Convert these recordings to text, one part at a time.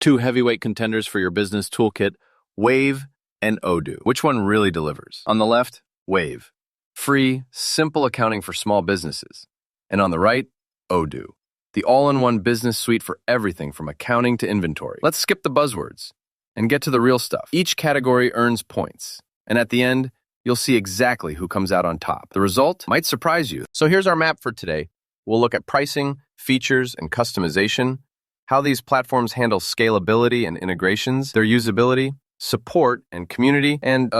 Two heavyweight contenders for your business toolkit, Wave and Odoo. Which one really delivers? On the left, Wave. Free, simple accounting for small businesses. And on the right, Odoo. The all-in-one business suite for everything from accounting to inventory. Let's skip the buzzwords and get to the real stuff. Each category earns points. And at the end, you'll see exactly who comes out on top. The result might surprise you. So here's our map for today. We'll look at pricing, features, and customization, how these platforms handle scalability and integrations, their usability, support and community, and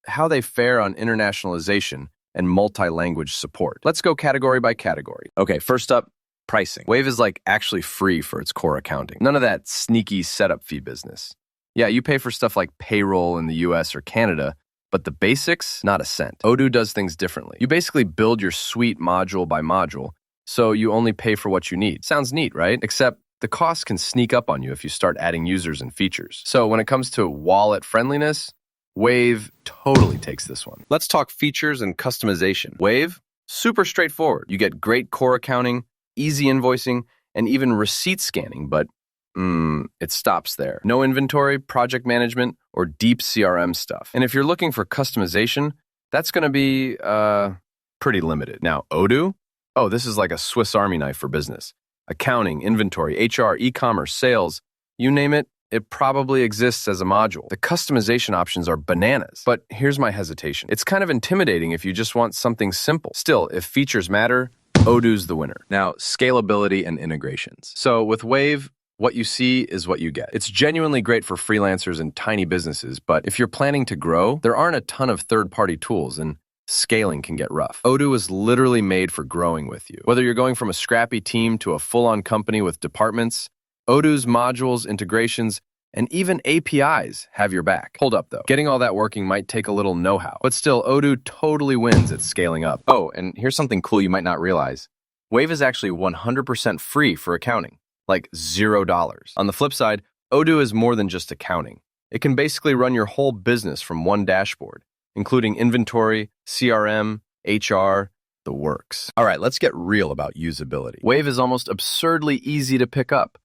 how they fare on internationalization and multi-language support. Let's go category by category. Okay, first up, pricing. Wave is actually free for its core accounting. None of that sneaky setup fee business. Yeah, you pay for stuff like payroll in the US or Canada, but the basics, not a cent. Odoo does things differently. You basically build your suite module by module, so you only pay for what you need. Sounds neat, right? Except the costs can sneak up on you if you start adding users and features. So when it comes to wallet friendliness, Wave totally takes this one. Let's talk features and customization. Wave, super straightforward. You get great core accounting, easy invoicing, and even receipt scanning, but it stops there. No inventory, project management, or deep CRM stuff. And if you're looking for customization, that's going to be pretty limited. Now, Odoo? Oh, this is like a Swiss Army knife for business. Accounting, inventory, HR, e-commerce, sales, you name it, it probably exists as a module. The customization options are bananas. But here's my hesitation. It's kind of intimidating if you just want something simple. Still, if features matter, Odoo's the winner. Now, scalability and integrations. So with Wave, what you see is what you get. It's genuinely great for freelancers and tiny businesses, but if you're planning to grow, there aren't a ton of third-party tools, and scaling can get rough. Odoo is literally made for growing with you. Whether you're going from a scrappy team to a full-on company with departments, Odoo's modules, integrations, and even APIs have your back. Hold up, though. Getting all that working might take a little know-how, but still, Odoo totally wins at scaling up. Oh, and here's something cool you might not realize. Wave is actually 100% free for accounting, like $0. On the flip side, Odoo is more than just accounting. It can basically run your whole business from one dashboard, including inventory, CRM, HR, the works. All right, let's get real about usability. Wave is almost absurdly easy to pick up.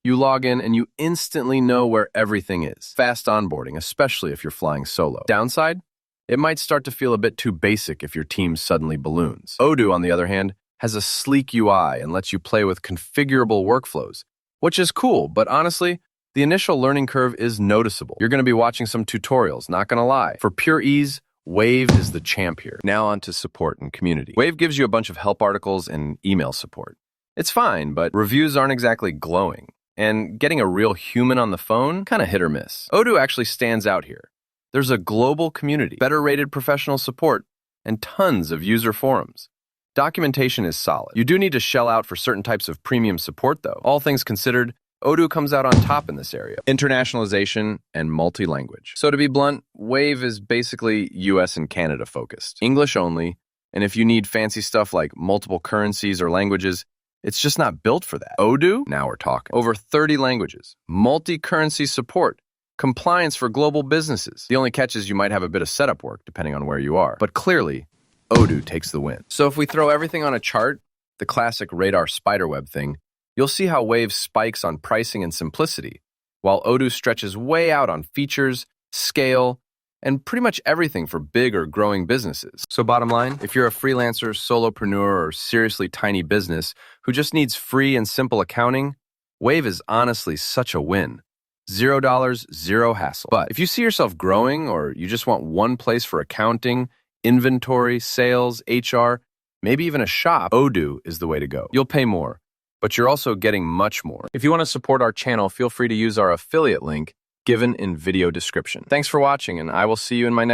You log in and you instantly know where everything is. Fast onboarding, especially if you're flying solo. Downside? It might start to feel a bit too basic if your team suddenly balloons. Odoo, on the other hand, has a sleek UI and lets you play with configurable workflows, which is cool, but honestly, the initial learning curve is noticeable. You're going to be watching some tutorials, not going to lie. For pure ease, Wave is the champ here. Now on to support and community. Wave gives you a bunch of help articles and email support. It's fine, but reviews aren't exactly glowing. And getting a real human on the phone, kind of hit or miss. Odoo actually stands out here. There's a global community, better rated professional support, and tons of user forums. Documentation is solid. You do need to shell out for certain types of premium support, though. All things considered, Odoo comes out on top in this area. Internationalization and multi-language. So to be blunt, Wave is basically US and Canada focused. English only, and if you need fancy stuff like multiple currencies or languages, it's just not built for that. Odoo? Now we're talking. Over 30 languages, multi-currency support, compliance for global businesses. The only catch is you might have a bit of setup work depending on where you are. But clearly, Odoo takes the win. So if we throw everything on a chart, the classic radar spiderweb thing, you'll see how Wave spikes on pricing and simplicity, while Odoo stretches way out on features, scale, and pretty much everything for big or growing businesses. So bottom line, if you're a freelancer, solopreneur, or seriously tiny business who just needs free and simple accounting, Wave is honestly such a win. $0, zero hassle. But if you see yourself growing or you just want one place for accounting, inventory, sales, HR, maybe even a shop, Odoo is the way to go. You'll pay more, but you're also getting much more. If you want to support our channel, feel free to use our affiliate link given in video description. Thanks for watching, and I will see you in my next